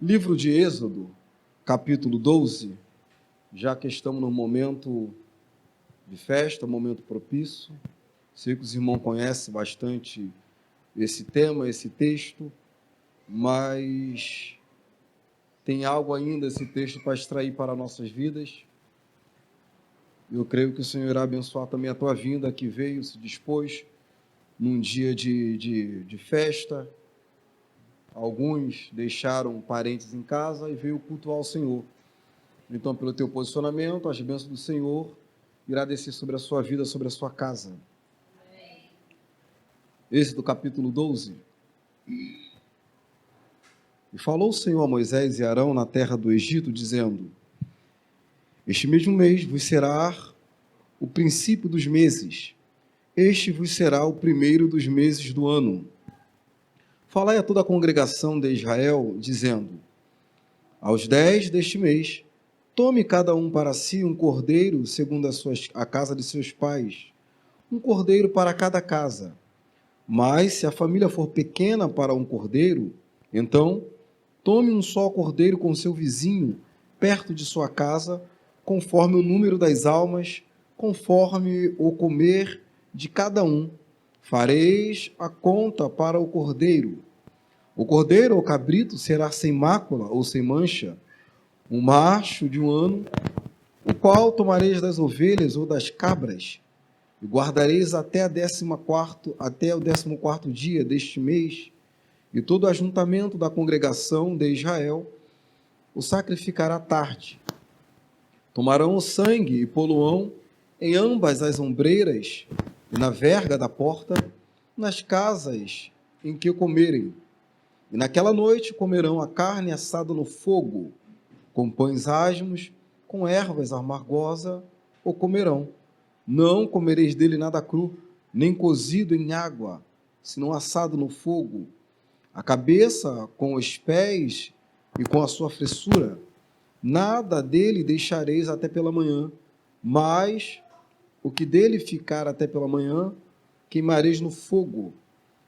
Livro de Êxodo, capítulo 12, já que estamos no momento de festa, momento propício. Sei que os irmãos conhecem bastante esse tema, esse texto, mas tem algo ainda esse texto para extrair para nossas vidas. Eu creio que o Senhor irá abençoar também a tua vinda, que veio, se dispôs num dia de festa. Alguns deixaram parentes em casa e veio cultuar o Senhor. Então, pelo teu posicionamento, as bênçãos do Senhor irá descer sobre a sua vida, sobre a sua casa. Esse do capítulo 12. E falou o Senhor a Moisés e Arão na terra do Egito, dizendo: Este mesmo mês vos será o princípio dos meses, este vos será o primeiro dos meses do ano. Falai a toda a congregação de Israel, dizendo: Aos 10 deste mês, tome cada um para si um cordeiro, segundo a casa de seus pais, um cordeiro para cada casa. Mas, se a família for pequena para um cordeiro, então tome um só cordeiro com seu vizinho, perto de sua casa, conforme o número das almas, conforme o comer de cada um. Fareis a conta para o cordeiro. O cordeiro ou cabrito será sem mácula ou sem mancha, um macho de um ano, o qual tomareis das ovelhas ou das cabras, e guardareis até o 14º dia deste mês, e todo o ajuntamento da congregação de Israel o sacrificará à tarde. Tomarão o sangue e poluão em ambas as ombreiras e na verga da porta, nas casas em que comerem. E naquela noite comerão a carne assada no fogo, com pães asmos, com ervas amargosas, o comerão. Não comereis dele nada cru, nem cozido em água, senão assado no fogo. A cabeça com os pés e com a sua fressura, nada dele deixareis até pela manhã, mas o que dele ficar até pela manhã, queimareis no fogo.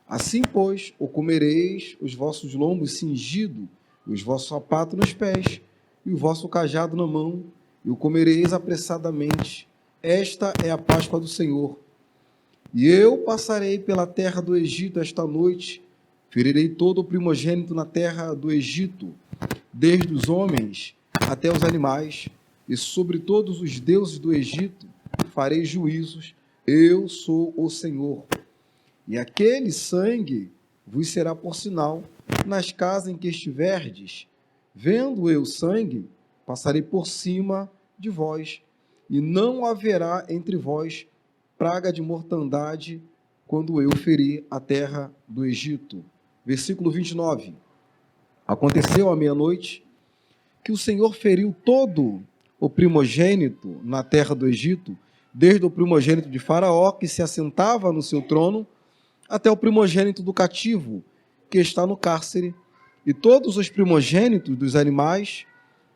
Assim, pois, o comereis, os vossos lombos cingidos, os vossos sapatos nos pés, e o vosso cajado na mão, e o comereis apressadamente. Esta é a Páscoa do Senhor. E eu passarei pela terra do Egito esta noite, ferirei todo o primogênito na terra do Egito, desde os homens até os animais, e sobre todos os deuses do Egito farei juízos. Eu sou o Senhor. E aquele sangue vos será por sinal nas casas em que estiverdes. Vendo eu sangue, passarei por cima de vós, e não haverá entre vós praga de mortandade quando eu ferir a terra do Egito. Versículo 29. Aconteceu à meia-noite que o Senhor feriu todo o primogênito na terra do Egito, desde o primogênito de Faraó, que se assentava no seu trono, até o primogênito do cativo, que está no cárcere, e todos os primogênitos dos animais.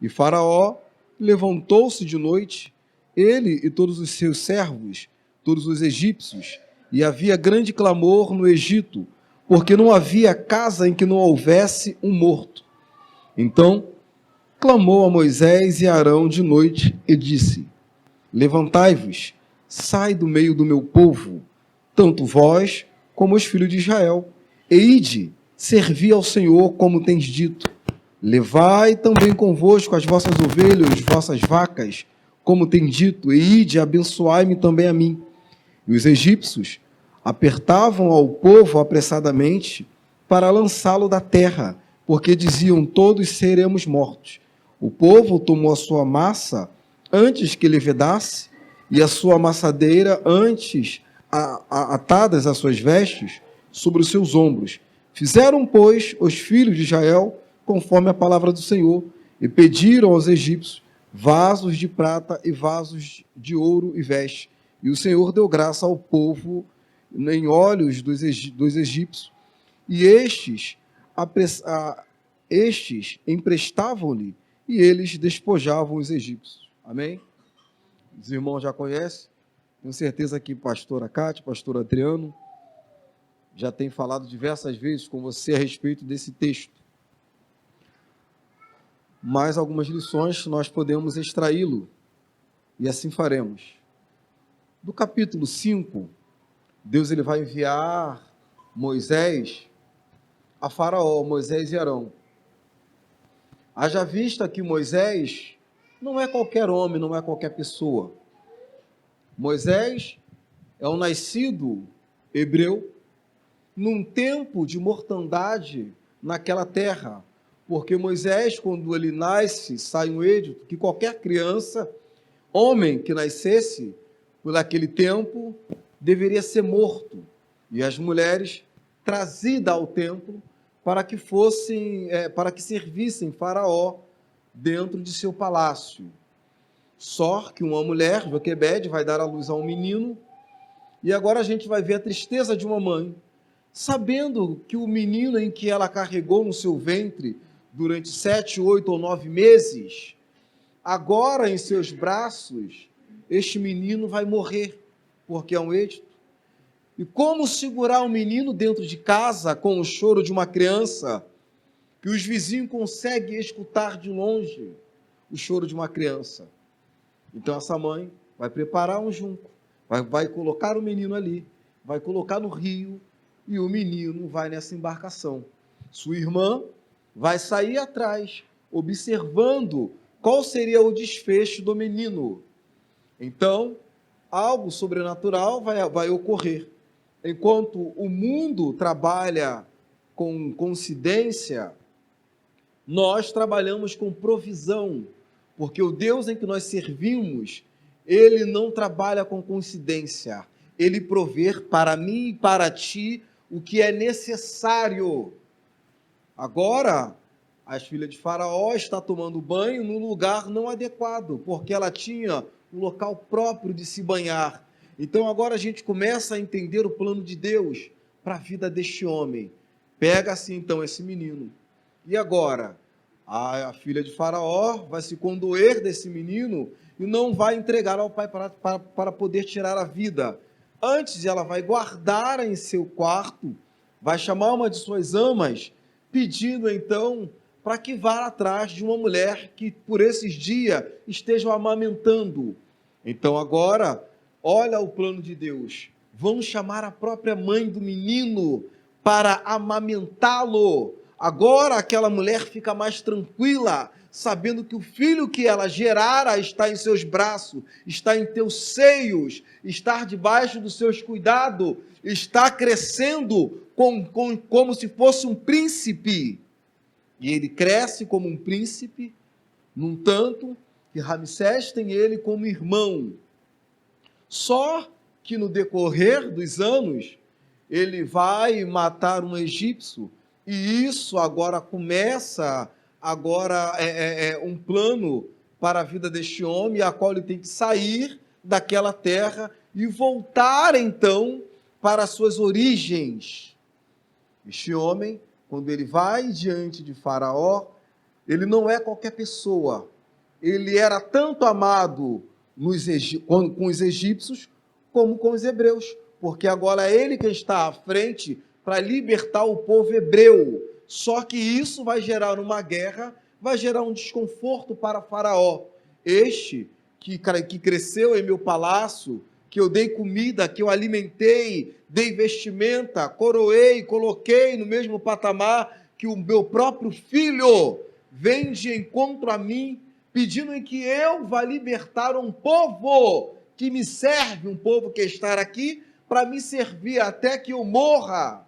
E Faraó levantou-se de noite, ele e todos os seus servos, todos os egípcios, e havia grande clamor no Egito, porque não havia casa em que não houvesse um morto. Então clamou a Moisés e Arão de noite e disse: Levantai-vos, sai do meio do meu povo, tanto vós como os filhos de Israel, e ide, servi ao Senhor como tens dito. Levai também convosco as vossas ovelhas, as vossas vacas, como tem dito, e ide, abençoai-me também a mim. E os egípcios apertavam ao povo apressadamente para lançá-lo da terra, porque diziam: todos seremos mortos. O povo tomou a sua massa antes que levedasse, e a sua amassadeira antes atadas as suas vestes sobre os seus ombros. Fizeram, pois, os filhos de Israel conforme a palavra do Senhor, e pediram aos egípcios vasos de prata e vasos de ouro e vestes. E o Senhor deu graça ao povo em olhos dos egípcios, e estes emprestavam-lhe, e eles despojavam os egípcios. Amém? Os irmãos já conhecem. Tenho certeza que pastora Cátia, pastor Adriano, já tem falado diversas vezes com você a respeito desse texto. mas algumas lições nós podemos extraí-lo, e assim faremos. Do capítulo 5, Deus ele vai enviar Moisés a Faraó, Moisés e Arão. Haja vista que Moisés não é qualquer homem, não é qualquer pessoa. Moisés é um nascido hebreu num tempo de mortandade naquela terra, porque Moisés, quando ele nasce, sai um edito que qualquer criança, homem que nascesse por aquele tempo, deveria ser morto, e as mulheres trazidas ao templo para que para que servissem Faraó dentro de seu palácio. Só que uma mulher, Joquebede, vai dar à luz a um menino, e agora a gente vai ver a tristeza de uma mãe, sabendo que o menino em que ela carregou no seu ventre durante 7, 8 ou 9 meses, agora em seus braços, este menino vai morrer, porque é um edito. E como segurar o menino dentro de casa com o choro de uma criança, que os vizinhos conseguem escutar de longe o choro de uma criança? Então essa mãe vai preparar um junco, vai colocar o menino ali, vai colocar no rio, e o menino vai nessa embarcação. Sua irmã vai sair atrás, observando qual seria o desfecho do menino. Então, algo sobrenatural vai ocorrer. Enquanto o mundo trabalha com coincidência, nós trabalhamos com provisão, porque o Deus em que nós servimos, ele não trabalha com coincidência, ele provê para mim e para ti o que é necessário. Agora, as filhas de Faraó estão tomando banho num lugar não adequado, porque ela tinha um local próprio de se banhar. Então agora a gente começa a entender o plano de Deus para a vida deste homem. Pega-se então esse menino. E agora? A filha de Faraó vai se condoer desse menino e não vai entregar ao pai para poder tirar a vida. Antes ela vai guardar em seu quarto, vai chamar uma de suas amas, pedindo então para que vá atrás de uma mulher que por esses dias esteja amamentando. Então agora, olha o plano de Deus. Vamos chamar a própria mãe do menino para amamentá-lo. Agora aquela mulher fica mais tranquila, sabendo que o filho que ela gerara está em seus braços, está em teus seios, está debaixo dos seus cuidados, está crescendo como se fosse um príncipe. E ele cresce como um príncipe, num tanto que Ramsés tem ele como irmão. Só que no decorrer dos anos, ele vai matar um egípcio, e isso agora começa, um plano para a vida deste homem, a qual ele tem que sair daquela terra e voltar então para as suas origens. Este homem, quando ele vai diante de Faraó, ele não é qualquer pessoa. Ele era tanto amado com os egípcios como com os hebreus, porque agora é ele que está à frente para libertar o povo hebreu. Só que isso vai gerar uma guerra, vai gerar um desconforto para Faraó. Este que cresceu em meu palácio, que eu dei comida, que eu alimentei, dei vestimenta, coroei, coloquei no mesmo patamar que o meu próprio filho, vem de encontro a mim, pedindo em que eu vá libertar um povo que me serve, um povo que está aqui para me servir até que eu morra.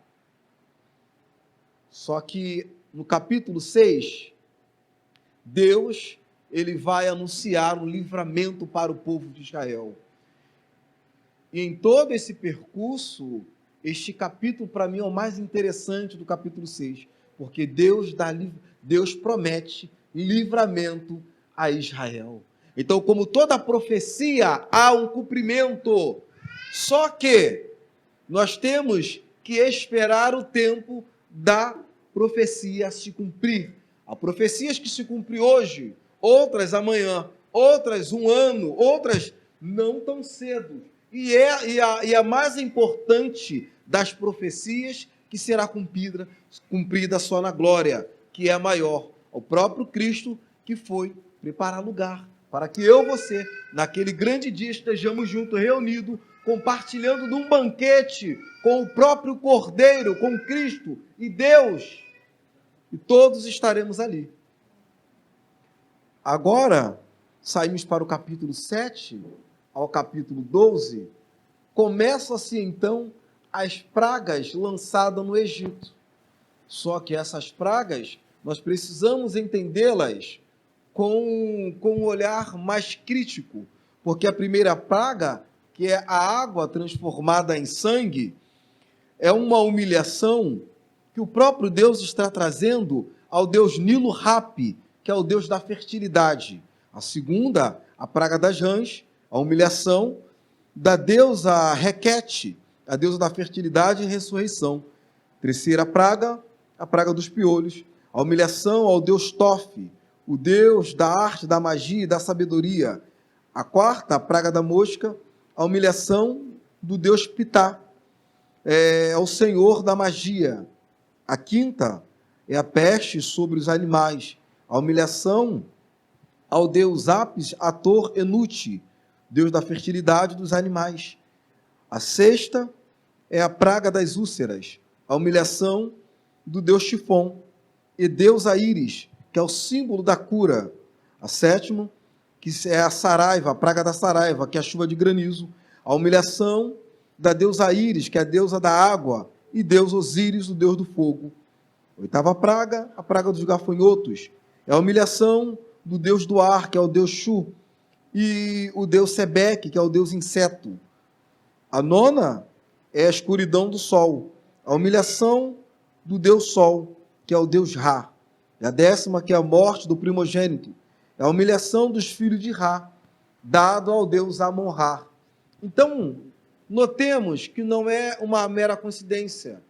Só que no capítulo 6, Deus ele vai anunciar um livramento para o povo de Israel. E em todo esse percurso, este capítulo para mim é o mais interessante do capítulo 6, porque Deus promete livramento a Israel. Então, como toda profecia, há um cumprimento. Só que nós temos que esperar o tempo da profecia se cumprir. Há profecias que se cumprem hoje, outras amanhã, outras um ano, outras não tão cedo. E a mais importante das profecias que será cumprida só na glória, que é a maior. O próprio Cristo que foi preparar lugar para que eu e você, naquele grande dia, estejamos juntos, reunidos, compartilhando de um banquete com o próprio Cordeiro, com Cristo e Deus, e todos estaremos ali. Agora, saímos para o capítulo 7 ao capítulo 12, começam-se então as pragas lançadas no Egito. Só que essas pragas, nós precisamos entendê-las com um olhar mais crítico, porque a primeira praga, que é a água transformada em sangue, é uma humilhação que o próprio Deus está trazendo ao deus Nilo Rapi, que é o deus da fertilidade. A segunda, a praga das rãs, a humilhação da deusa Requete, a deusa da fertilidade e ressurreição. Terceira praga, a praga dos piolhos, a humilhação ao deus Tofe, o deus da arte, da magia e da sabedoria. A quarta, a praga da mosca, a humilhação do deus Pitá, é o senhor da magia. A quinta é a peste sobre os animais, a humilhação ao deus Apis Ator Enuti, deus da fertilidade dos animais. A sexta é a praga das úlceras, a humilhação do deus Tifon e deusa Íris, que é o símbolo da cura. A sétima, que é a saraiva, a praga da saraiva, que é a chuva de granizo, a humilhação da deusa Íris, que é a deusa da água, e deus Osíris, o deus do fogo. Oitava praga, a praga dos gafanhotos, é a humilhação do deus do ar, que é o deus Shu, e o deus Sebeque, que é o deus inseto. A nona é a escuridão do sol, a humilhação do deus Sol, que é o deus Ra. E a décima, que é a morte do primogênito, é a humilhação dos filhos de Ra, dado ao deus Amon-Ra. Então, notemos que não é uma mera coincidência.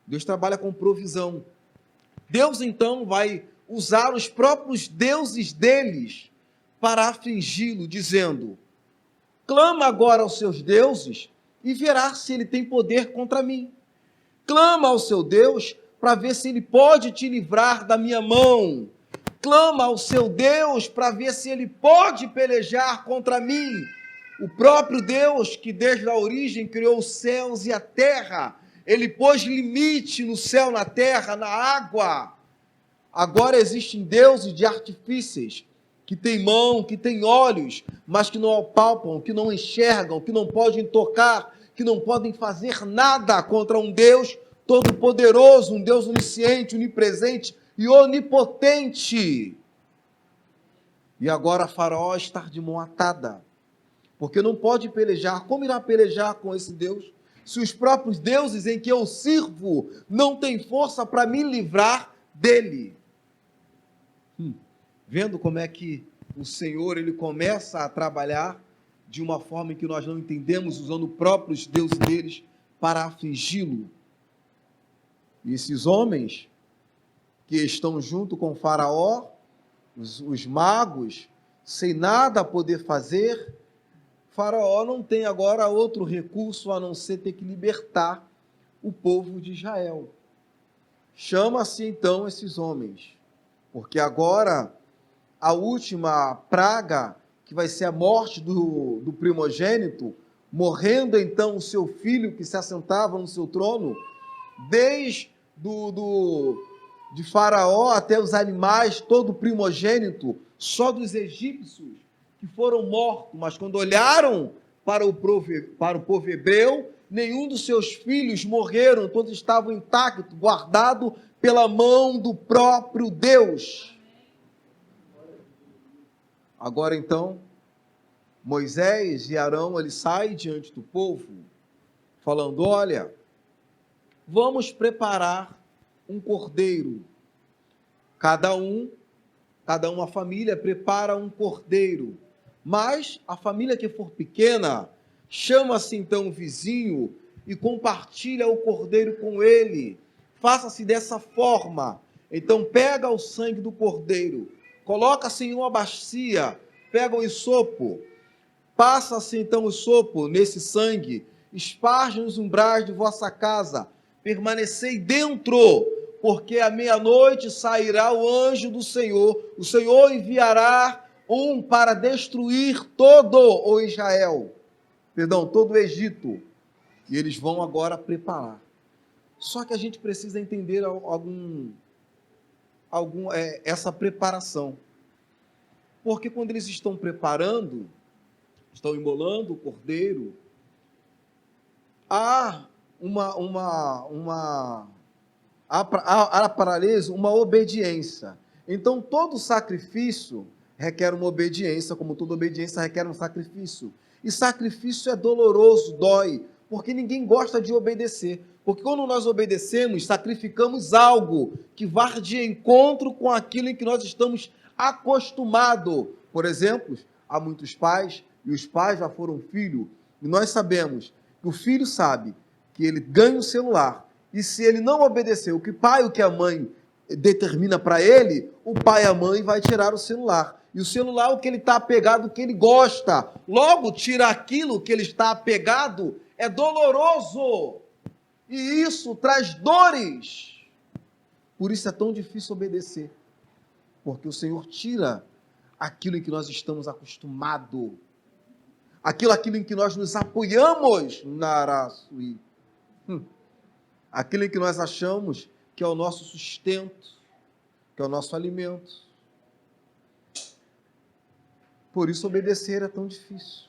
Deus trabalha com provisão. Deus, então, vai usar os próprios deuses deles para afligi-lo, dizendo: clama agora aos seus deuses e verá se ele tem poder contra mim. Clama ao seu Deus para ver se ele pode te livrar da minha mão. Clama ao seu Deus para ver se ele pode pelejar contra mim. O próprio Deus que desde a origem criou os céus e a terra, ele pôs limite no céu, na terra, na água. Agora existem deuses de artifícios, que têm mão, que têm olhos, mas que não apalpam, que não enxergam, que não podem tocar, que não podem fazer nada contra um Deus todo-poderoso, um Deus onisciente, onipresente e onipotente. E agora Faraó está de mão atada, porque não pode pelejar. Como irá pelejar com esse Deus, se os próprios deuses em que eu sirvo não têm força para me livrar dele? Vendo como é que o Senhor ele começa a trabalhar de uma forma em que nós não entendemos, usando os próprios deuses deles para afligi-lo. E esses homens que estão junto com Faraó, os magos, sem nada a poder fazer, Faraó não tem agora outro recurso a não ser ter que libertar o povo de Israel. Chama-se então esses homens, porque agora a última praga, que vai ser a morte do primogênito, morrendo então o seu filho que se assentava no seu trono, desde de Faraó até os animais, todo primogênito, só dos egípcios que foram mortos, mas quando olharam para o povo hebreu, nenhum dos seus filhos morreram, todos estavam intactos, guardados pela mão do próprio Deus. Agora então, Moisés e Arão, eles saem diante do povo, falando: olha, vamos preparar um cordeiro. Cada uma família prepara um cordeiro. Mas a família que for pequena, chama-se então o vizinho e compartilha o cordeiro com ele. Faça-se dessa forma. Então pega o sangue do cordeiro, coloca-se em uma bacia, pega o isopo, passa-se então o isopo nesse sangue, esparge nos umbrais de vossa casa, permanecei dentro porque à meia-noite sairá o anjo do Senhor, o Senhor enviará um para destruir todo o Israel, todo o Egito, e eles vão agora preparar. Só que a gente precisa entender essa preparação, porque quando eles estão preparando, estão imolando o cordeiro, há para eles uma obediência. Então, todo sacrifício requer uma obediência, como toda obediência requer um sacrifício. E sacrifício é doloroso, dói, porque ninguém gosta de obedecer. Porque quando nós obedecemos, sacrificamos algo que vai de encontro com aquilo em que nós estamos acostumados. Por exemplo, há muitos pais, e os pais já foram filhos, e nós sabemos que o filho sabe que ele ganha o celular, e se ele não obedecer o que o pai, o que a mãe determina para ele, o pai e a mãe vai tirar o celular. E o celular é o que ele está apegado, o que ele gosta. Logo, tirar aquilo que ele está apegado é doloroso. E isso traz dores. Por isso é tão difícil obedecer. Porque o Senhor tira aquilo em que nós estamos acostumados. Aquilo em que nós nos apoiamos, Narasui. Aquilo em que nós achamos que é o nosso sustento, que é o nosso alimento. Por isso obedecer é tão difícil.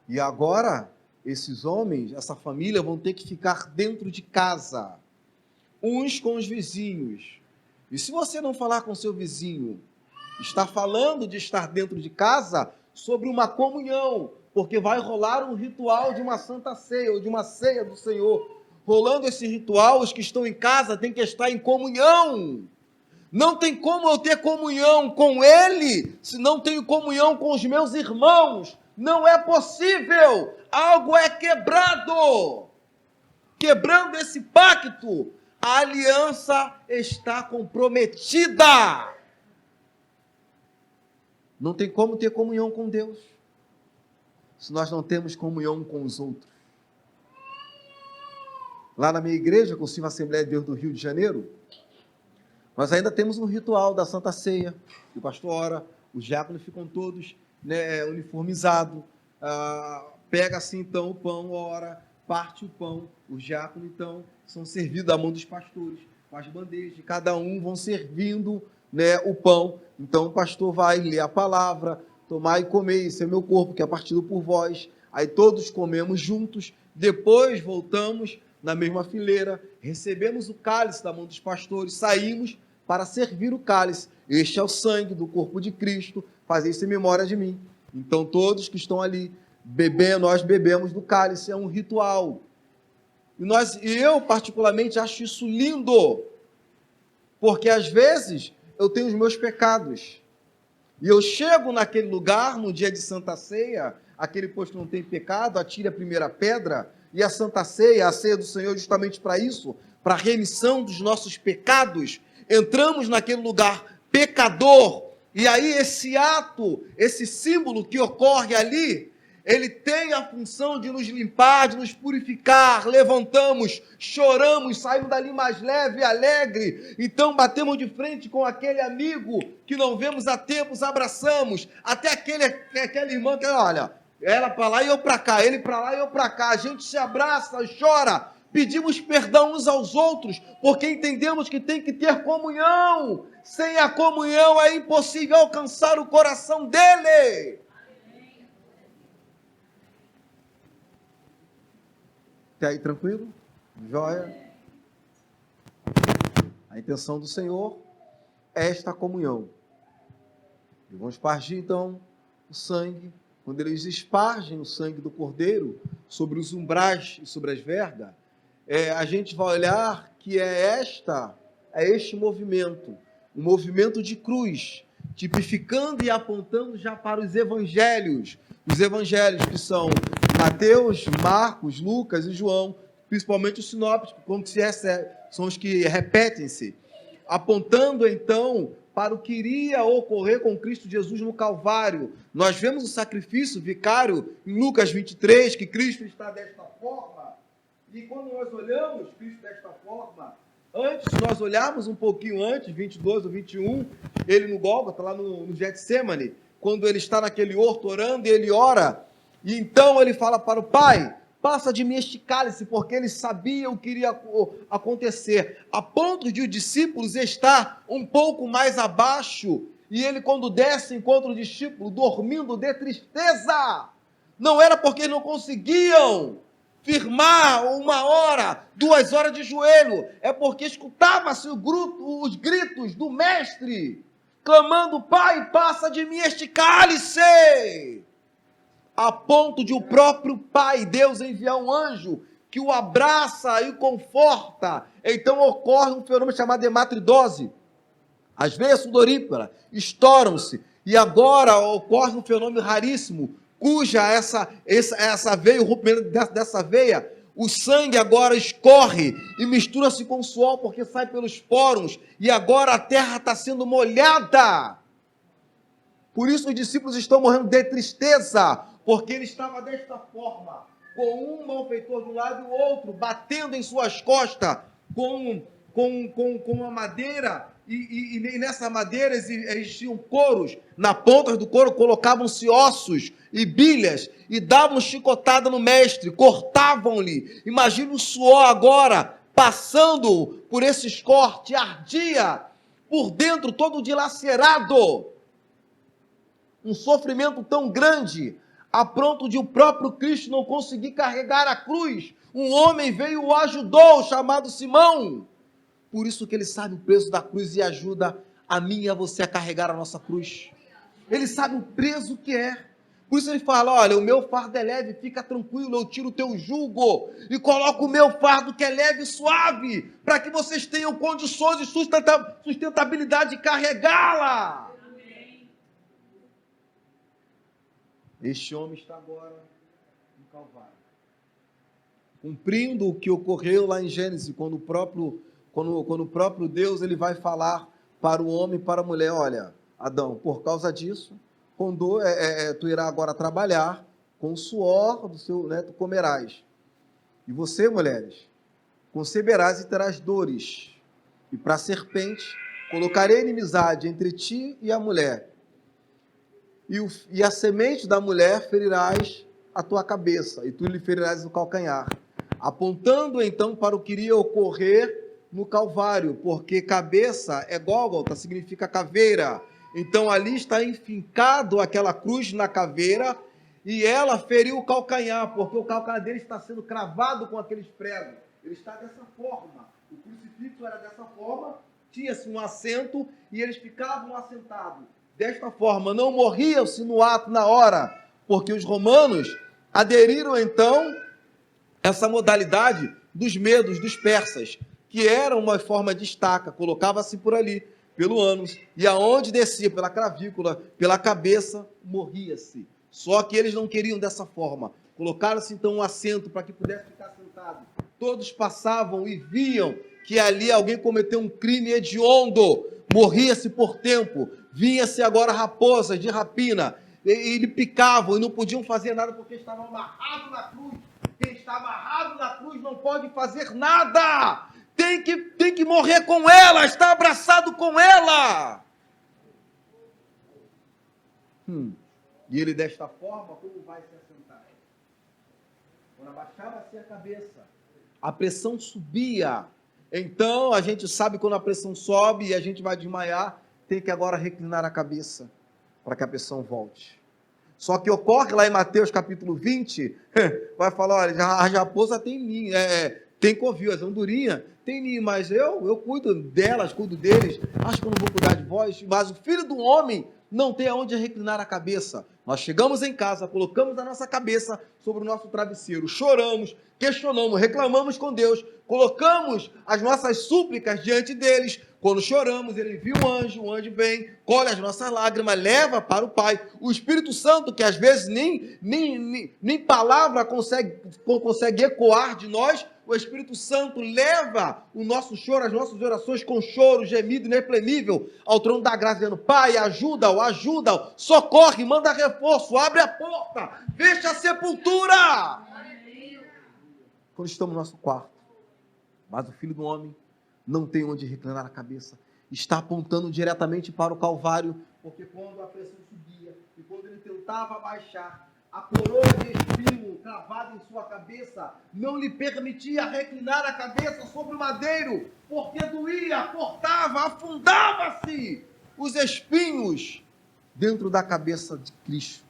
E agora, esses homens, essa família, vão ter que ficar dentro de casa, uns com os vizinhos. E se você não falar com seu vizinho, está falando de estar dentro de casa sobre uma comunhão, porque vai rolar um ritual de uma santa ceia, ou de uma ceia do Senhor. Rolando esse ritual, os que estão em casa têm que estar em comunhão. Não tem como eu ter comunhão com Ele, se não tenho comunhão com os meus irmãos. Não é possível. Algo é quebrado. Quebrando esse pacto, a aliança está comprometida. Não tem como ter comunhão com Deus, se nós não temos comunhão com os outros. Lá na minha igreja, Conselho Assembleia de Deus do Rio de Janeiro, nós ainda temos um ritual da Santa Ceia, que o pastor ora, os diáconos ficam todos uniformizados, pega assim então o pão, ora, parte o pão, os diáconos então são servidos à mão dos pastores, com as bandejas, cada um vão servindo o pão. Então o pastor vai ler a palavra, tomar e comer, esse é meu corpo que é partido por vós. Aí todos comemos juntos, depois voltamos na mesma fileira, recebemos o cálice da mão dos pastores, saímos para servir o cálice. Este é o sangue do corpo de Cristo, fazer isso em memória de mim. Então todos que estão ali bebendo, nós bebemos do cálice, é um ritual. E eu particularmente acho isso lindo, porque às vezes eu tenho os meus pecados, e eu chego naquele lugar, no dia de Santa Ceia, aquele posto que não tem pecado, atire a primeira pedra, e a Santa Ceia, a ceia do Senhor, justamente para isso, para a remissão dos nossos pecados. Entramos naquele lugar pecador, e aí esse ato, esse símbolo que ocorre ali, ele tem a função de nos limpar, de nos purificar. Levantamos, choramos, saímos dali mais leve e alegre. Então batemos de frente com aquele amigo que não vemos há tempos, abraçamos. Até aquela irmã que, olha, ela para lá e eu para cá, ele para lá e eu para cá. A gente se abraça, chora, pedimos perdão uns aos outros, porque entendemos que tem que ter comunhão. Sem a comunhão é impossível alcançar o coração dele. Está aí tranquilo? Jóia? A intenção do Senhor é esta comunhão. E vamos espargir então o sangue. Quando eles espargem o sangue do cordeiro sobre os umbrais e sobre as vergas, a gente vai olhar que é este movimento, um movimento de cruz, tipificando e apontando já para os evangelhos que são Mateus, Marcos, Lucas e João, principalmente os sinópticos, como se recebe, são os que repetem-se, apontando então para o que iria ocorrer com Cristo Jesus no Calvário. Nós vemos o sacrifício vicário em Lucas 23, que Cristo está desta forma, E quando nós olhamos Cristo desta forma, antes, se nós olharmos um pouquinho antes, 22 ou 21, ele no Gólgota, lá no Getsemane, quando ele está naquele horto orando, e ele ora, e então ele fala para o Pai, passa de mim este cálice, porque ele sabia o que iria acontecer, a ponto de os discípulos estar um pouco mais abaixo, e ele quando desce, encontra o discípulo dormindo de tristeza, não era porque não conseguiam firmar 1 hora, 2 horas de joelho, é porque escutava-se os gritos do mestre, clamando, Pai, passa de mim este cálice, a ponto de o próprio Pai, Deus, enviar um anjo que o abraça e o conforta. Então ocorre um fenômeno chamado hematidose. As veias sudoríparas estouram-se, e agora ocorre um fenômeno raríssimo, cuja essa veia, o rompimento dessa veia, o sangue agora escorre e mistura-se com o suor, porque sai pelos poros, e agora a terra está sendo molhada. Por isso os discípulos estão morrendo de tristeza, porque ele estava desta forma, com um malfeitor de um lado e o outro, batendo em suas costas, com uma madeira, e nessa madeira existiam couros, na ponta do couro colocavam-se ossos e bilhas, e davam chicotada no mestre, cortavam-lhe. Imagina o suor agora, passando por esses cortes, ardia por dentro, todo dilacerado, um sofrimento tão grande, a ponto de o próprio Cristo não conseguir carregar a cruz. Um homem veio e o ajudou, chamado Simão. Por isso que ele sabe o peso da cruz e ajuda a mim e a você a carregar a nossa cruz. Ele sabe o peso que é. Por isso ele fala, olha, o meu fardo é leve, fica tranquilo, eu tiro o teu jugo e coloco o meu fardo que é leve e suave, para que vocês tenham condições e sustentabilidade de carregá-la. Este homem está agora no Calvário, cumprindo o que ocorreu lá em Gênesis, quando o próprio Deus ele vai falar para o homem e para a mulher, olha, Adão, por causa disso, quando tu irás agora trabalhar, com o suor do seu, tu comerás. E você, mulheres, conceberás e terás dores. E para a serpente, colocarei inimizade entre ti e a mulher. E a semente da mulher ferirás a tua cabeça, e tu lhe ferirás o calcanhar. Apontando então para o que iria ocorrer no Calvário, porque cabeça é Gólgota, significa caveira. Então ali está enfincado aquela cruz na caveira, e ela feriu o calcanhar, porque o calcanhar dele está sendo cravado com aqueles pregos. Ele está dessa forma. O crucifixo era dessa forma, tinha-se um assento, e eles ficavam assentados. Desta forma, não morriam-se no ato, na hora, porque os romanos aderiram então essa modalidade dos medos dos persas, que era uma forma de estaca, colocava-se por ali, pelo ânus, e aonde descia, pela clavícula, pela cabeça, morria-se. Só que eles não queriam dessa forma. Colocaram-se então um assento para que pudesse ficar sentado. Todos passavam e viam que ali alguém cometeu um crime hediondo, morria-se por tempo, vinha-se agora raposas de rapina, e lhe picavam e não podiam fazer nada porque estavam amarrados na cruz. Quem está amarrado na cruz não pode fazer nada, tem que morrer com ela, está abraçado com ela. E ele desta forma, como vai se assentar? Quando abaixava-se a cabeça, a pressão subia. Então, a gente sabe quando a pressão sobe e a gente vai desmaiar, tem que agora reclinar a cabeça para que a pressão volte. Só que ocorre lá em Mateus capítulo 20, vai falar, olha, a raposa tem ninho, tem covil, as andorinhas tem ninho, mas eu cuido delas, cuido deles, acho que eu não vou cuidar de vós, mas o filho do homem não tem aonde reclinar a cabeça. Nós chegamos em casa, colocamos a nossa cabeça sobre o nosso travesseiro, choramos, questionamos, reclamamos com Deus, colocamos as nossas súplicas diante deles. Quando choramos, ele envia um anjo, o anjo vem, colhe as nossas lágrimas, leva para o Pai. O Espírito Santo, que às vezes nem palavra consegue ecoar de nós, o Espírito Santo leva o nosso choro, as nossas orações com choro, gemido inexprimível ao trono da graça, dizendo, Pai, ajuda-o, socorre, manda reforço, abre a porta, fecha a sepultura. quando estamos no nosso quarto. Mas o Filho do Homem não tem onde reclinar a cabeça. Está apontando diretamente para o Calvário, porque quando a pressão subia e quando ele tentava abaixar, a coroa de espinho cravada em sua cabeça não lhe permitia reclinar a cabeça sobre o madeiro, porque doía, cortava, afundava-se os espinhos dentro da cabeça de Cristo.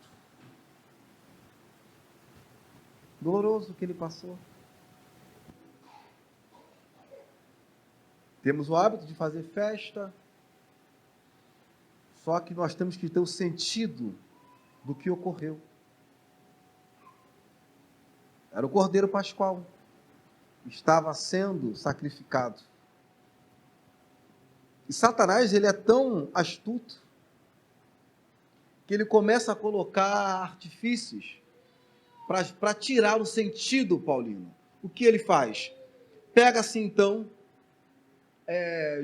Doloroso o que ele passou. Temos o hábito de fazer festa, só que nós temos que ter o sentido do que ocorreu. Era o Cordeiro Pascual, estava sendo sacrificado. E Satanás, ele é tão astuto, que ele começa a colocar artifícios para tirar o sentido, Paulino. O que ele faz? Pega-se então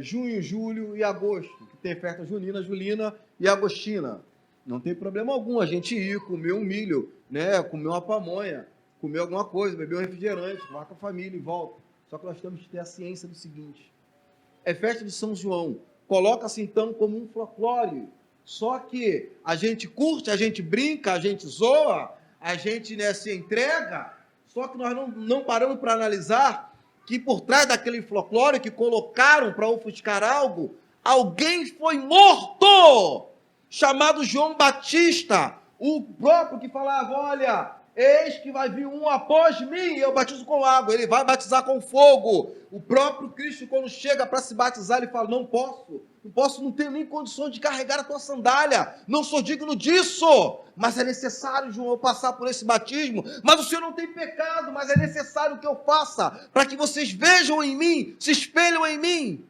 junho, julho e agosto, que tem festa junina, julina e agostina. Não tem problema algum a gente ir comer um milho, né? Comer uma pamonha, comer alguma coisa, beber um refrigerante, marca a família e volta. Só que nós temos que ter a ciência do seguinte: é festa de São João, coloca-se então como um folclore. Só que a gente curte, a gente brinca, a gente zoa, a gente, né, se entrega, só que nós não paramos para analisar que por trás daquele folclore que colocaram para ofuscar algo, alguém foi morto, chamado João Batista, o próprio que falava: olha, eis que vai vir um após mim, eu batizo com água, ele vai batizar com fogo. O próprio Cristo, quando chega para se batizar, ele fala: não posso, não tenho nem condições de carregar a tua sandália, não sou digno disso, mas é necessário, João, eu passar por esse batismo. Mas o Senhor não tem pecado, mas é necessário que eu faça, para que vocês vejam em mim, se espelham em mim.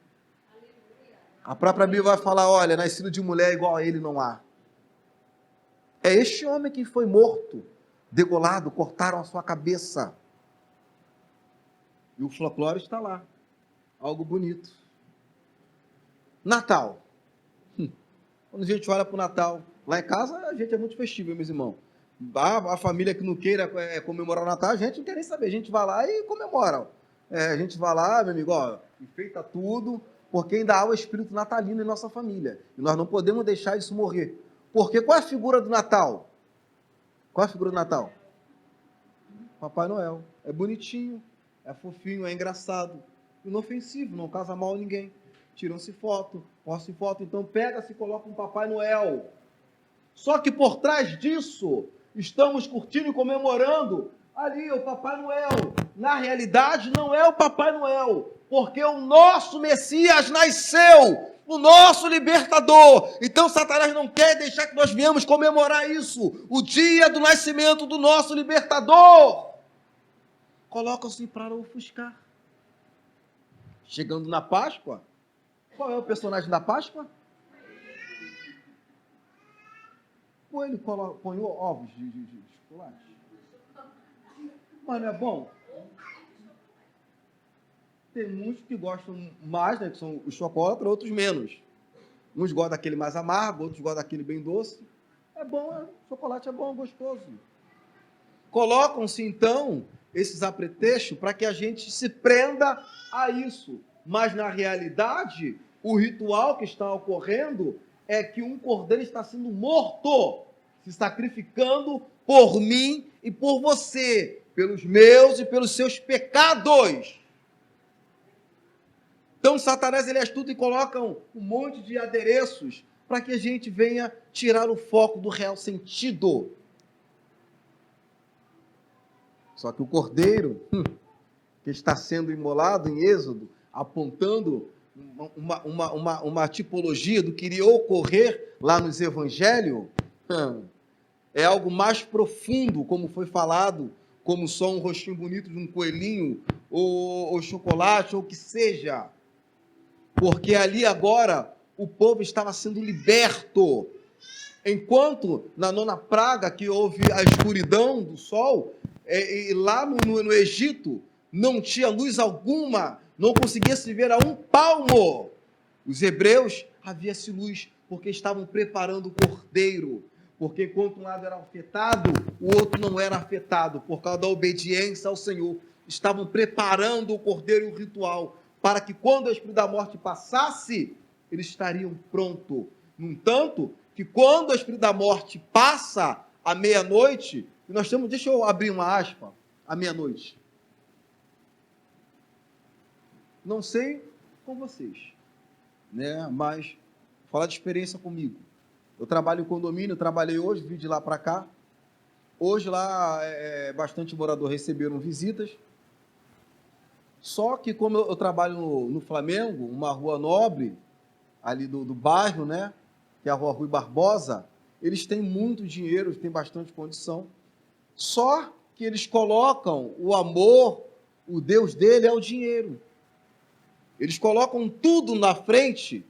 A própria Bíblia vai falar: olha, nascido de mulher igual a ele não há. É este homem que foi morto, degolado, cortaram a sua cabeça. E o folclore está lá, algo bonito. Natal. Quando a gente olha para o Natal, lá em casa a gente é muito festivo, meus irmãos. A família que não queira comemorar o Natal, a gente não quer nem saber. A gente vai lá e comemora. A gente vai lá, meu amigo, enfeita tudo, porque ainda há o espírito natalino em nossa família. E nós não podemos deixar isso morrer. Porque qual é a figura do Natal? Qual é a figura do Natal? Papai Noel. É bonitinho, é fofinho, é engraçado, inofensivo, não causa mal a ninguém. Tiram-se foto, postam foto, então pega-se e coloca um Papai Noel. Só que por trás disso, estamos curtindo e comemorando ali o Papai Noel. Na realidade, não é o Papai Noel, porque o nosso Messias nasceu, o nosso libertador. Então Satanás não quer deixar que nós venhamos comemorar isso, o dia do nascimento do nosso libertador. Colocam-se para ofuscar. Chegando na Páscoa, qual é o personagem da Páscoa? Ele põe ovos de chocolate. Mas não é bom? Tem muitos que gostam mais, né, que são os chocolates, outros menos. Uns gostam daquele mais amargo, outros gostam daquele bem doce. É bom, chocolate é bom, gostoso. Colocam-se, então, esses apetrechos para que a gente se prenda a isso. Mas, na realidade, o ritual que está ocorrendo é que um cordeiro está sendo morto, se sacrificando por mim e por você, pelos meus e pelos seus pecados. Então, Satanás, ele é astuto e coloca um monte de adereços para que a gente venha tirar o foco do real sentido. Só que o cordeiro, que está sendo imolado em Êxodo, apontando uma tipologia do que iria ocorrer lá nos evangelhos, é algo mais profundo, como foi falado, como só um rostinho bonito de um coelhinho, ou chocolate, ou o que seja. Porque ali agora o povo estava sendo liberto. Enquanto na nona praga, que houve a escuridão do sol, e lá no Egito não tinha luz alguma, não conseguia se ver a um palmo. Os hebreus havia-se luz, porque estavam preparando o cordeiro. Porque enquanto um lado era afetado, o outro não era afetado, por causa da obediência ao Senhor. estavam preparando o cordeiro e o ritual, para que quando o espírito da morte passasse, eles estariam prontos. No entanto, que quando o espírito da morte passa à meia-noite, nós temos, deixa eu abrir uma aspa, à meia-noite. Não sei com vocês, né? Mas vou falar de experiência comigo. Eu trabalho em condomínio, trabalhei hoje, vim de lá para cá. Hoje lá bastante morador receberam visitas. Só que como eu trabalho no Flamengo, uma rua nobre, ali do bairro, né? Que é a rua Rui Barbosa, eles têm muito dinheiro, eles têm bastante condição. Só que eles colocam o amor, o Deus dele é o dinheiro. Eles colocam tudo na frente.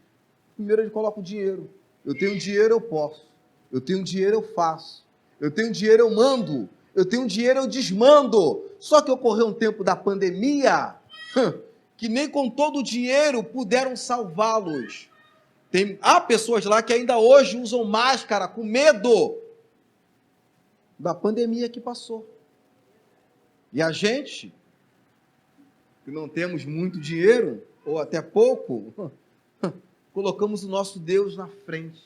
Primeiro eles colocam o dinheiro. Eu tenho dinheiro, eu posso. Eu tenho dinheiro, eu faço. Eu tenho dinheiro, eu mando. Eu tenho dinheiro, eu desmando. Só que ocorreu um tempo da pandemia que nem com todo o dinheiro puderam salvá-los. Há pessoas lá que ainda hoje usam máscara com medo da pandemia que passou. E a gente, que não temos muito dinheiro, ou até pouco, colocamos o nosso Deus na frente.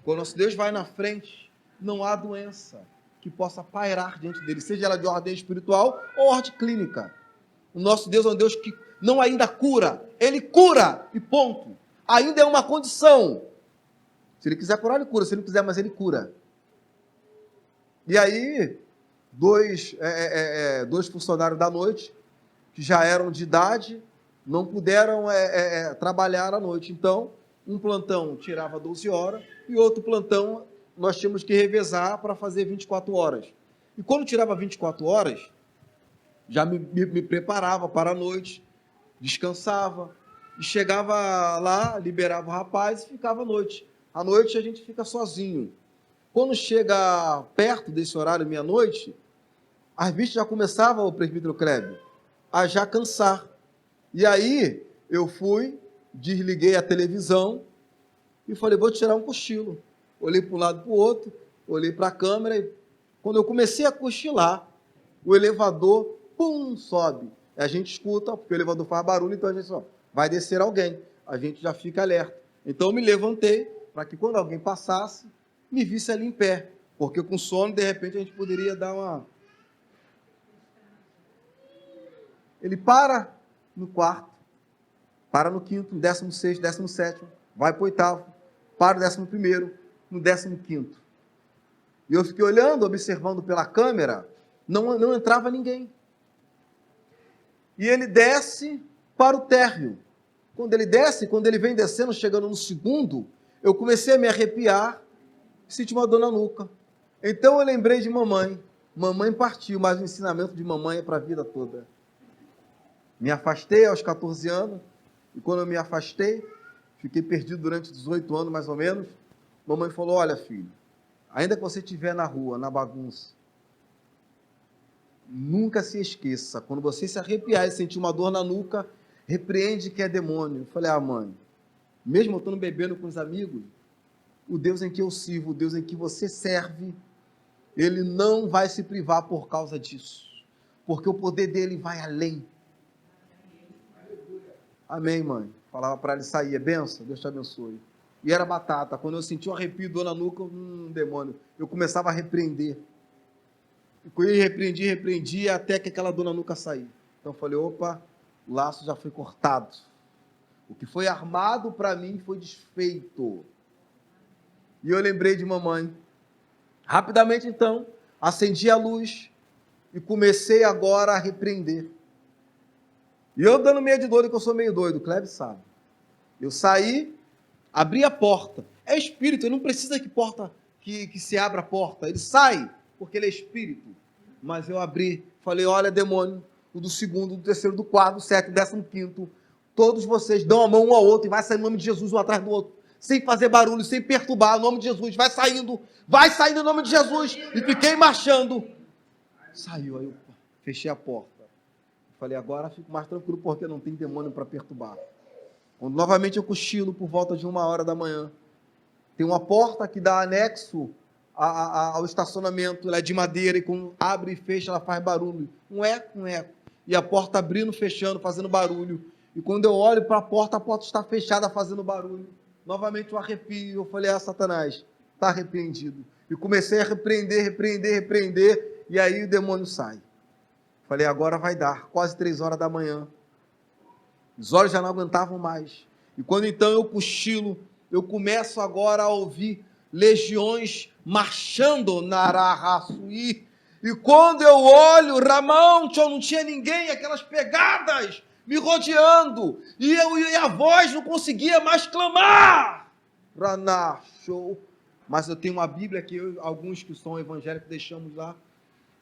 Quando o nosso Deus vai na frente, não há doença que possa pairar diante dele, seja ela de ordem espiritual ou ordem clínica. O nosso Deus é um Deus que não ainda cura, ele cura e ponto. Ainda é uma condição. Se ele quiser curar, ele cura. Se ele não quiser, mas ele cura. E aí, dois funcionários da noite, que já eram de idade, não puderam trabalhar à noite. Então, um plantão tirava 12 horas e outro plantão nós tínhamos que revezar para fazer 24 horas. E quando tirava 24 horas, já me preparava para a noite, descansava, e chegava lá, liberava o rapaz e ficava à noite. À noite a gente fica sozinho. Quando chega perto desse horário, meia-noite, as vistas já começavam, o presbítero Kleber, a já cansar. E aí eu fui, desliguei a televisão e falei, vou tirar um cochilo. Olhei para um lado e para o outro, olhei para a câmera e quando eu comecei a cochilar, o elevador, pum, sobe. A gente escuta, porque o elevador faz barulho, então a gente só vai descer alguém. A gente já fica alerta. Então eu me levantei para que quando alguém passasse, me visse ali em pé. Porque com sono, de repente, a gente poderia dar uma... Ele para no quarto, para no quinto, no 16º, 17º, vai para o 8º, para no 11º, no 15º. E eu fiquei olhando, observando pela câmera, não entrava ninguém. E ele desce para o térreo. Quando ele desce, quando ele vem descendo, chegando no segundo, eu comecei a me arrepiar e senti uma dor na nuca. Então eu lembrei de mamãe. Mamãe partiu, mas o ensinamento de mamãe é para a vida toda. Me afastei aos 14 anos, e quando eu me afastei, fiquei perdido durante 18 anos, mais ou menos. Mamãe falou, olha filho, ainda que você estiver na rua, na bagunça, nunca se esqueça, quando você se arrepiar e sentir uma dor na nuca, repreende que é demônio. Eu falei, mãe, mesmo eu estando bebendo com os amigos, o Deus em que eu sirvo, o Deus em que você serve, ele não vai se privar por causa disso, porque o poder dele vai além. Amém, mãe. Falava para ele sair, é benção, Deus te abençoe. E era batata. Quando eu senti um arrepio, dor na nuca, demônio. Eu começava a repreender. E quando eu repreendi, até que aquela dor na nuca sair. Então eu falei, opa, o laço já foi cortado. O que foi armado para mim foi desfeito. E eu lembrei de mamãe. Rapidamente, então, acendi a luz e comecei agora a repreender. E eu dando meio de doido, que eu sou meio doido, o Kleber sabe. Eu saí, abri a porta. É espírito, ele não precisa que se abra a porta. Ele sai, porque ele é espírito. Mas eu abri, falei, olha demônio, o do segundo, do terceiro, do quarto, do sétimo, 15º, todos vocês dão a mão um ao outro e vai sair no nome de Jesus um atrás do outro, sem fazer barulho, sem perturbar, o nome de Jesus, vai saindo em nome de Jesus. E fiquei marchando. Saiu, aí eu fechei a porta. Falei, agora fico mais tranquilo, porque não tem demônio para perturbar. Quando novamente eu cochilo por volta de 1h da manhã, tem uma porta que dá anexo ao estacionamento, ela é de madeira, e quando abre e fecha, ela faz barulho. Um eco. e a porta abrindo, fechando, fazendo barulho. E quando eu olho para a porta está fechada, fazendo barulho. Novamente um arrepio. Eu falei, Satanás, está arrependido. E comecei a repreender, e aí o demônio sai. Falei, agora vai dar, quase 3 horas da manhã. Os olhos já não aguentavam mais. E quando então eu cochilo, eu começo agora a ouvir legiões marchando na Araçuí. E quando eu olho, Ramão, não tinha ninguém, aquelas pegadas me rodeando. E a voz não conseguia mais clamar. Raná, show. Mas eu tenho uma Bíblia que alguns que são evangélicos deixamos lá.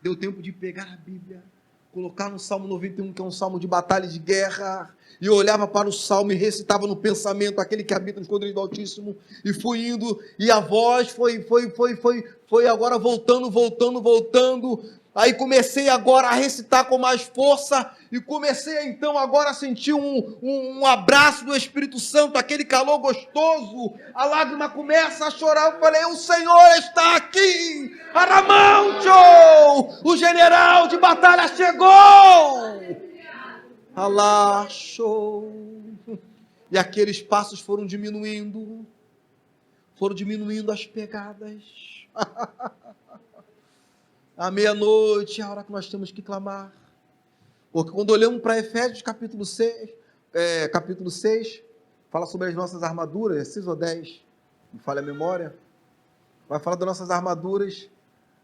Deu tempo de pegar a Bíblia, colocar no Salmo 91, que é um salmo de batalha e de guerra, e eu olhava para o salmo e recitava no pensamento, aquele que habita no esconderijo do Altíssimo, e fui indo, e a voz foi agora voltando, aí comecei agora a recitar com mais força, e comecei então agora a sentir um abraço do Espírito Santo, aquele calor gostoso, a lágrima começa a chorar, eu falei, o Senhor está aqui, Aramancho, o general de batalha chegou, Alá, show, e aqueles passos foram diminuindo as pegadas, à meia-noite é a hora que nós temos que clamar, porque quando olhamos para Efésios capítulo 6, fala sobre as nossas armaduras, 6 ou 10, me falha a memória, vai falar das nossas armaduras,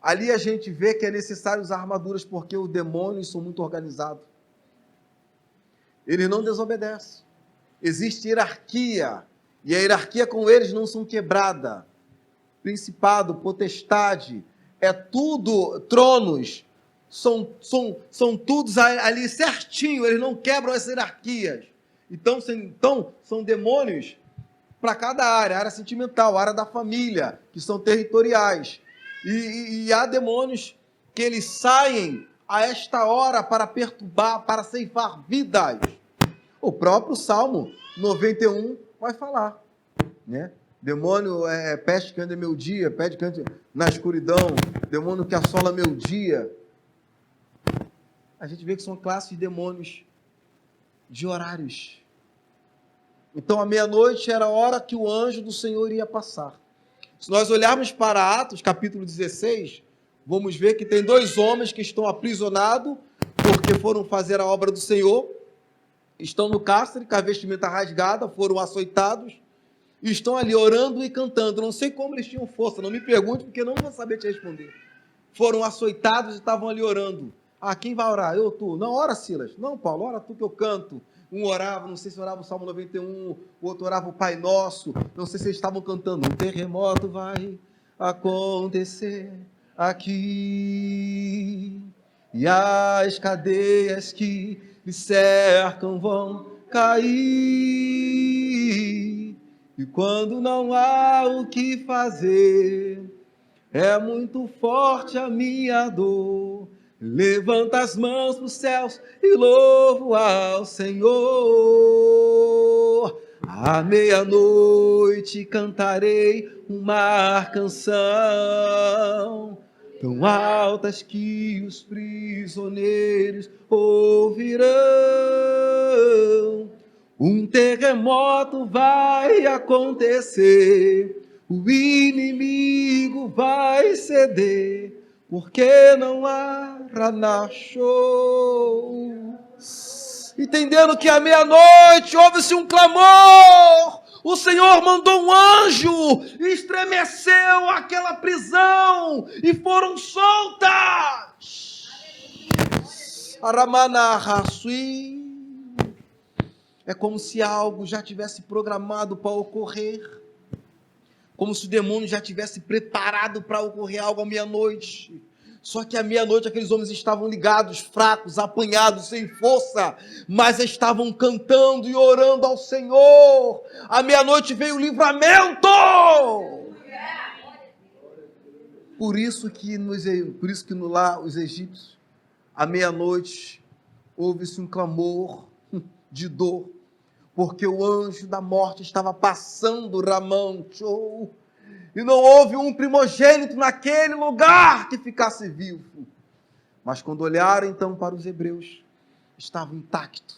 ali a gente vê que é necessário usar armaduras, porque os demônios são muito organizados, eles não desobedecem, existe hierarquia, e a hierarquia com eles não são quebrada, principado, potestade, é tudo, tronos, são todos ali certinho, eles não quebram as hierarquias, então são demônios para cada área sentimental, área da família, que são territoriais, e há demônios que eles saem a esta hora para perturbar, para ceifar vidas. O próprio Salmo 91 vai falar, né? Demônio peste que anda meu dia, pede que ande na escuridão, demônio que assola meu dia. A gente vê que são classes de demônios de horários. Então, à meia-noite era a hora que o anjo do Senhor ia passar. Se nós olharmos para Atos, capítulo 16, vamos ver que tem 2 homens que estão aprisionados porque foram fazer a obra do Senhor, estão no cárcere, com a vestimenta rasgada, foram açoitados, e estão ali orando e cantando. Não sei como eles tinham força, não me pergunte, porque não vou saber te responder. Foram açoitados e estavam ali orando. Quem vai orar? Eu, tu. Não, ora Silas. Não, Paulo, ora tu que eu canto. Um orava, não sei se orava o Salmo 91, o outro orava o Pai Nosso, não sei se eles estavam cantando, um terremoto vai acontecer aqui, e as cadeias que me cercam vão cair, e quando não há o que fazer, é muito forte a minha dor, levanta as mãos para os céus e louvo ao Senhor. À meia-noite cantarei uma canção, tão altas que os prisioneiros ouvirão. Um terremoto vai acontecer, o inimigo vai ceder, porque não há Ranachou. Entendendo que à meia-noite houve-se um clamor, o Senhor mandou um anjo, estremeceu aquela prisão e foram soltas. Aramanahassui. É como se algo já tivesse programado para ocorrer, como se o demônio já tivesse preparado para ocorrer algo à meia-noite. Só que à meia-noite aqueles homens estavam ligados, fracos, apanhados, sem força, mas estavam cantando e orando ao Senhor. À meia-noite veio o livramento. Por isso que lá os egípcios, à meia-noite, houve-se um clamor de dor, porque o anjo da morte estava passando, Ramão, show, e não houve um primogênito naquele lugar que ficasse vivo. Mas quando olharam então para os hebreus, estava intacto.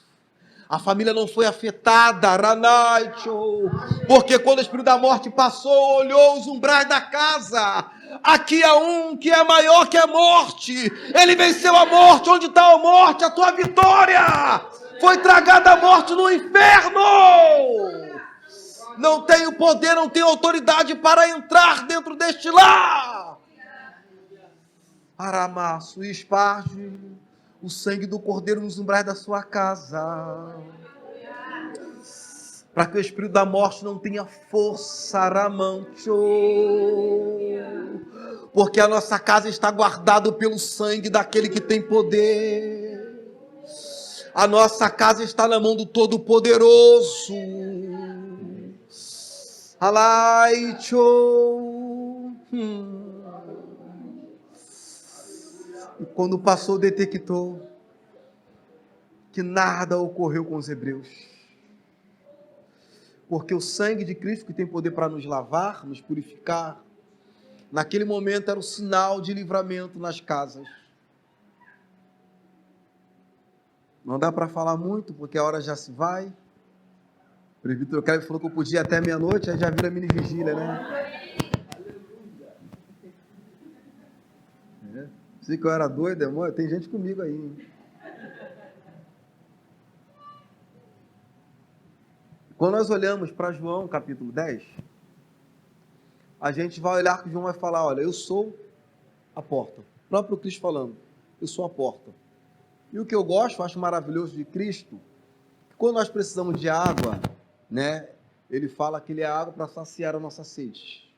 A família não foi afetada, Ranaicho, porque quando o espírito da morte passou, olhou os umbrais da casa. Aqui há um que é maior que a morte. Ele venceu a morte. Onde está a morte? A tua vitória. Foi tragada a morte no inferno. Não tenho poder, não tenho autoridade para entrar dentro deste lar. Aramaço e esparge o sangue do cordeiro nos umbrais da sua casa, para que o espírito da morte não tenha força, Aramancho, porque a nossa casa está guardada pelo sangue daquele que tem poder. A nossa casa está na mão do Todo-Poderoso. Alaicho. E quando passou, detectou que nada ocorreu com os hebreus. Porque o sangue de Cristo, que tem poder para nos lavar, nos purificar, naquele momento era o sinal de livramento nas casas. Não dá para falar muito, porque a hora já se vai. O presbítero Cleber falou que eu podia ir até meia-noite, aí já vira mini vigília, né? Sei que eu era doido, amor. Tem gente comigo aí, hein? Quando nós olhamos para João, capítulo 10, a gente vai olhar que João vai falar, olha, eu sou a porta. O próprio Cristo falando, eu sou a porta. E o que eu gosto, acho maravilhoso de Cristo, que quando nós precisamos de água, né, ele fala que ele é água para saciar a nossa sede.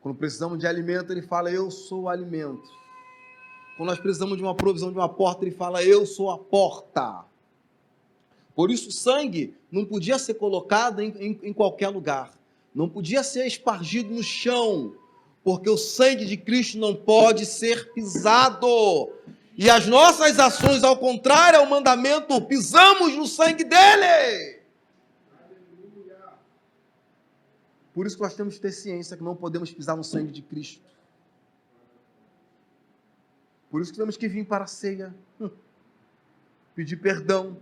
Quando precisamos de alimento, ele fala, eu sou o alimento. Quando nós precisamos de uma provisão de uma porta, ele fala, eu sou a porta. Por isso o sangue não podia ser colocado em qualquer lugar. Não podia ser espargido no chão, porque o sangue de Cristo não pode ser pisado. E as nossas ações, ao contrário ao mandamento, pisamos no sangue dele. Por isso que nós temos que ter ciência que não podemos pisar no sangue de Cristo. Por isso que temos que vir para a ceia, pedir perdão.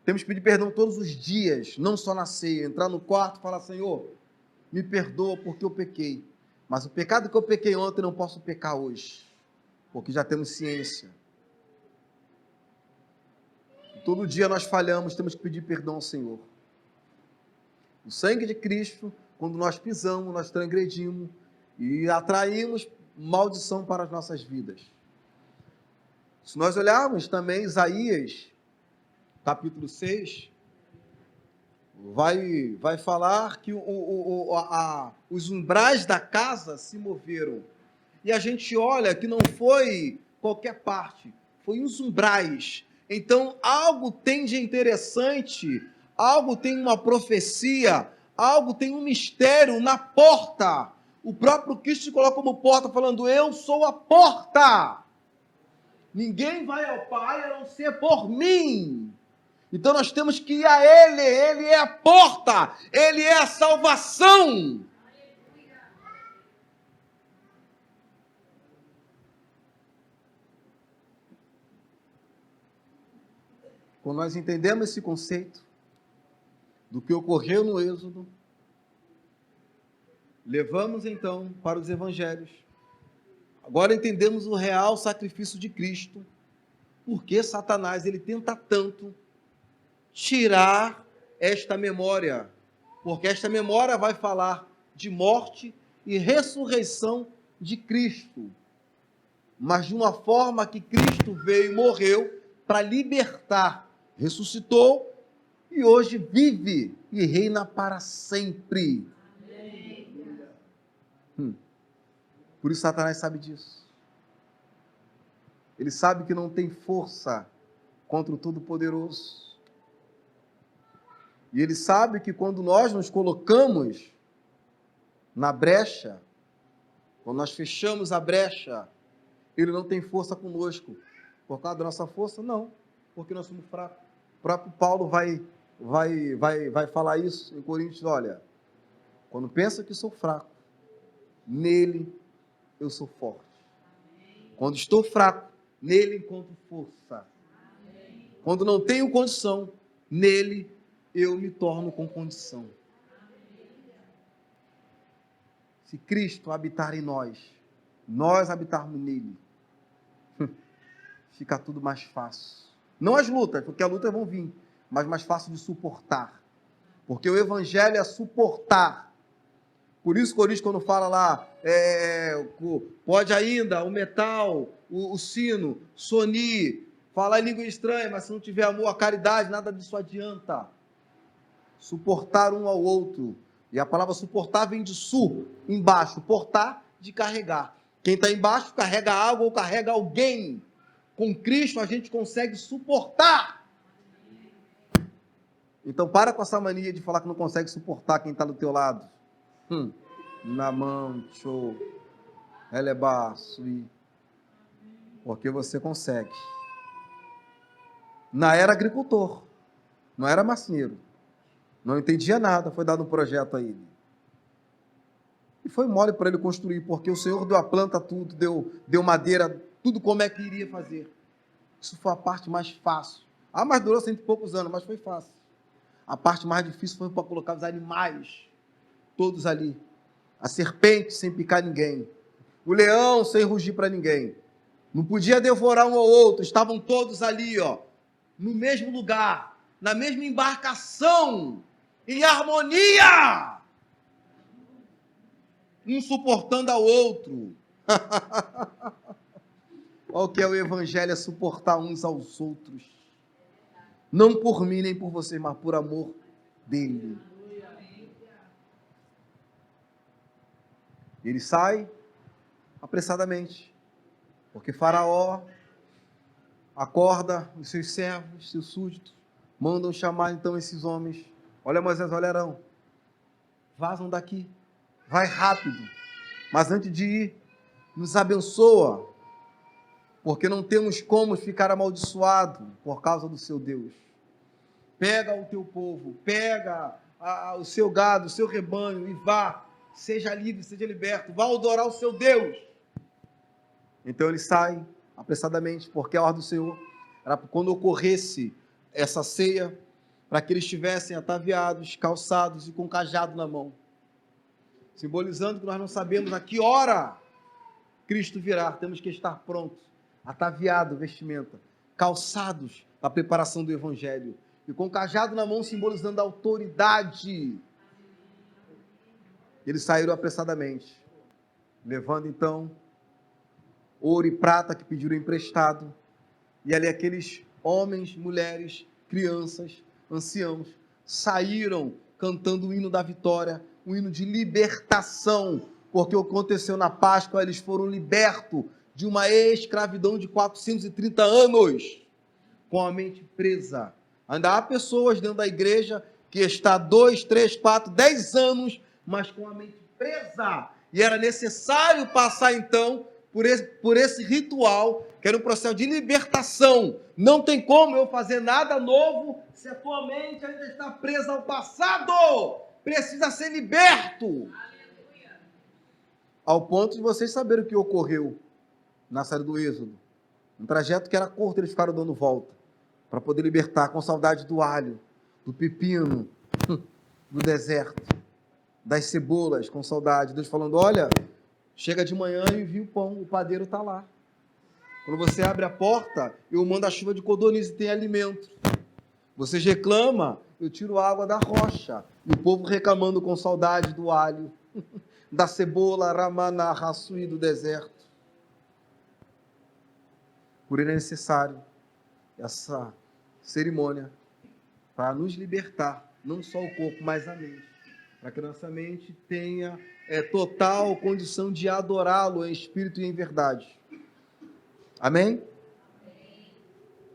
Temos que pedir perdão todos os dias, não só na ceia. Entrar no quarto e falar, Senhor, me perdoa porque eu pequei. Mas o pecado que eu pequei ontem, não posso pecar hoje. Porque já temos ciência. Todo dia nós falhamos, temos que pedir perdão ao Senhor. O sangue de Cristo, quando nós pisamos, nós transgredimos e atraímos maldição para as nossas vidas. Se nós olharmos também Isaías, capítulo 6, vai falar que os umbrais da casa se moveram. E a gente olha que não foi qualquer parte, foi os umbrais. Então, algo tem de interessante, algo tem uma profecia, algo tem um mistério na porta. O próprio Cristo se coloca como porta, falando, eu sou a porta. Ninguém vai ao Pai a não ser por mim. Então nós temos que ir a Ele. Ele é a porta. Ele é a salvação. Quando nós entendemos esse conceito do que ocorreu no Êxodo, levamos então para os evangelhos. Agora entendemos o real sacrifício de Cristo. Porque Satanás ele tenta tanto tirar esta memória, porque esta memória vai falar de morte e ressurreição de Cristo, mas de uma forma que Cristo veio e morreu para libertar, ressuscitou e hoje vive e reina para sempre. Por isso Satanás sabe disso. Ele sabe que não tem força contra o Todo-Poderoso. E ele sabe que quando nós nos colocamos na brecha, quando nós fechamos a brecha, ele não tem força conosco. Por causa da nossa força? Não, porque nós somos fracos. O próprio Paulo vai falar isso em Coríntios, olha, quando pensa que sou fraco, nele eu sou forte. Quando estou fraco, nele encontro força. Quando não tenho condição, nele eu me torno com condição. Se Cristo habitar em nós, nós habitarmos nele, fica tudo mais fácil. Não as lutas, porque as lutas vão vir, mas mais fácil de suportar. Porque o evangelho é suportar. Por isso, Coríntios, quando fala lá, pode ainda o metal, o sino, sonir, falar em língua estranha, mas se não tiver amor, a caridade, nada disso adianta. Suportar um ao outro. E a palavra suportar vem de embaixo, portar, de carregar. Quem está embaixo carrega água ou carrega alguém. Com Cristo a gente consegue suportar. Então para com essa mania de falar que não consegue suportar quem está do teu lado. Na mão, show, elebaço, porque você consegue. Não era agricultor, não era marceneiro, não entendia nada, foi dado um projeto a ele. E foi mole para ele construir, porque o Senhor deu a planta tudo, deu madeira, tudo como é que iria fazer. Isso foi a parte mais fácil. Mas durou 100 e poucos anos, mas foi fácil. A parte mais difícil foi para colocar os animais, todos ali. A serpente sem picar ninguém. O leão sem rugir para ninguém. Não podia devorar um ou outro, estavam todos ali, no mesmo lugar, na mesma embarcação, em harmonia. Um suportando ao outro. Olha o que é o evangelho, é suportar uns aos outros. Não por mim, nem por vocês, mas por amor dele. Ele sai apressadamente, porque Faraó acorda os seus servos, seus súditos, mandam chamar então esses homens. Olha Moisés, olha Arão, vazam daqui, vai rápido, mas antes de ir, nos abençoa, porque não temos como ficar amaldiçoado por causa do seu Deus. Pega o teu povo, pega o seu gado, o seu rebanho e vá, seja livre, seja liberto, vá adorar o seu Deus. Então ele sai apressadamente, porque a ordem do Senhor era quando ocorresse essa ceia, para que eles estivessem ataviados, calçados e com cajado na mão, simbolizando que nós não sabemos a que hora Cristo virá, temos que estar prontos, ataviado, vestimenta, calçados na preparação do Evangelho, e com cajado na mão, simbolizando a autoridade. Eles saíram apressadamente, levando então ouro e prata que pediram emprestado, e ali aqueles homens, mulheres, crianças, anciãos, saíram cantando o hino da vitória, o hino de libertação, porque o que aconteceu na Páscoa, eles foram libertos de uma escravidão de 430 anos, com a mente presa. Ainda há pessoas dentro da igreja que está 2, 3, 4, 10 anos, mas com a mente presa. E era necessário passar então por esse ritual, que era um processo de libertação. Não tem como eu fazer nada novo se a tua mente ainda está presa ao passado. Precisa ser liberto. Ao ponto de vocês saberem o que ocorreu na saída do Êxodo. Um trajeto que era curto, eles ficaram dando volta, para poder libertar, com saudade do alho, do pepino, do deserto, das cebolas, com saudade. Deus falando, olha, chega de manhã e envia o pão, o padeiro está lá. Quando você abre a porta, eu mando a chuva de codorniz e tem alimento. Vocês reclamam, eu tiro a água da rocha. E o povo reclamando com saudade do alho, da cebola, ramaná, raçuí do deserto. Por ele é necessário essa cerimônia para nos libertar, não só o corpo, mas a mente. Para que nossa mente tenha total condição de adorá-lo em espírito e em verdade. Amém?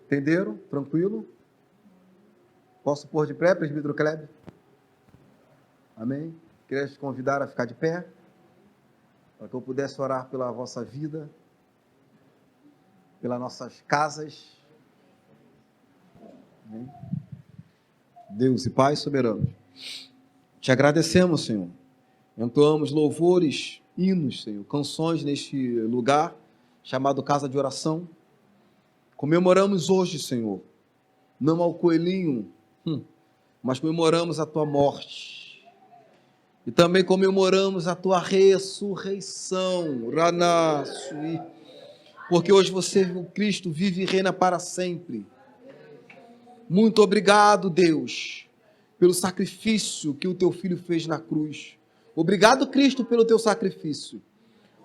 Entenderam? Tranquilo? Posso pôr de pé, presbítero Kleber? Amém? Queria te convidar a ficar de pé, para que eu pudesse orar pela vossa vida, pelas nossas casas. Amém? Deus e Pai soberano, te agradecemos, Senhor. Entoamos louvores, hinos, Senhor, canções neste lugar chamado Casa de Oração. Comemoramos hoje, Senhor, não ao coelhinho, mas comemoramos a tua morte. E também comemoramos a tua ressurreição, Ranasui, porque hoje você, o Cristo, vive e reina para sempre. Muito obrigado, Deus, pelo sacrifício que o teu Filho fez na cruz. Obrigado, Cristo, pelo teu sacrifício.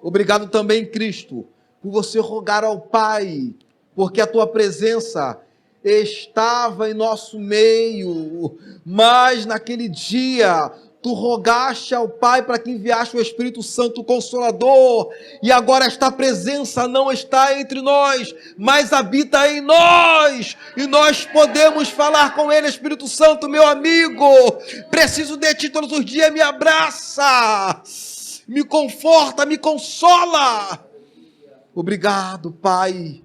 Obrigado também, Cristo, por você rogar ao Pai, porque a tua presença estava em nosso meio, mas naquele dia tu rogaste ao Pai para que enviasse o Espírito Santo Consolador, e agora esta presença não está entre nós, mas habita em nós, e nós podemos falar com Ele. Espírito Santo, meu amigo, preciso de Ti todos os dias, me abraça, me conforta, me consola. Obrigado, Pai,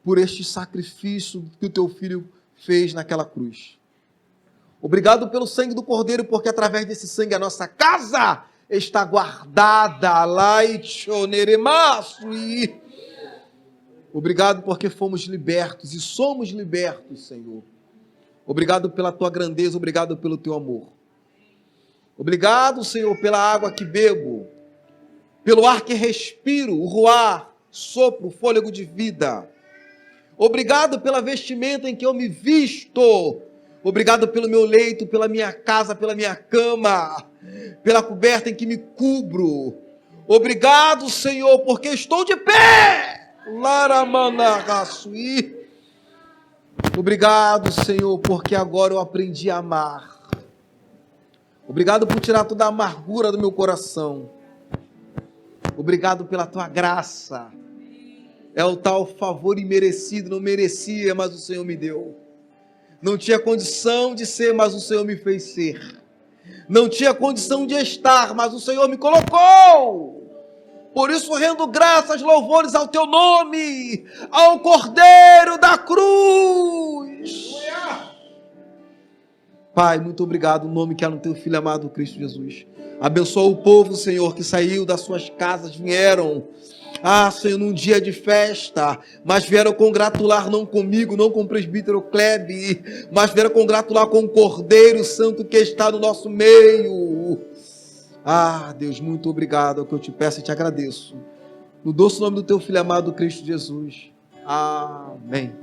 por este sacrifício que o Teu Filho fez naquela cruz. Obrigado pelo sangue do Cordeiro, porque através desse sangue a nossa casa está guardada. Obrigado porque fomos libertos e somos libertos, Senhor. Obrigado pela tua grandeza, obrigado pelo teu amor. Obrigado, Senhor, pela água que bebo, pelo ar que respiro, o ruar, sopro, o fôlego de vida. Obrigado pela vestimenta em que eu me visto. Obrigado pelo meu leito, pela minha casa, pela minha cama, pela coberta em que me cubro. Obrigado, Senhor, porque estou de pé. Obrigado, Senhor, porque agora eu aprendi a amar. Obrigado por tirar toda a amargura do meu coração. Obrigado pela tua graça. É o tal favor imerecido, não merecia, mas o Senhor me deu. Não tinha condição de ser, mas o Senhor me fez ser. Não tinha condição de estar, mas o Senhor me colocou. Por isso rendo graças, louvores ao teu nome, ao Cordeiro da cruz. Pai, muito obrigado, no nome que há no teu Filho amado Cristo Jesus. Abençoa o povo, Senhor, que saiu das suas casas, vieram, Senhor, num dia de festa, mas vieram congratular não comigo, não com o presbítero Klebe, mas vieram congratular com o Cordeiro Santo que está no nosso meio. Deus, muito obrigado, é o que eu te peço e te agradeço. No doce nome do teu Filho amado Cristo Jesus. Amém.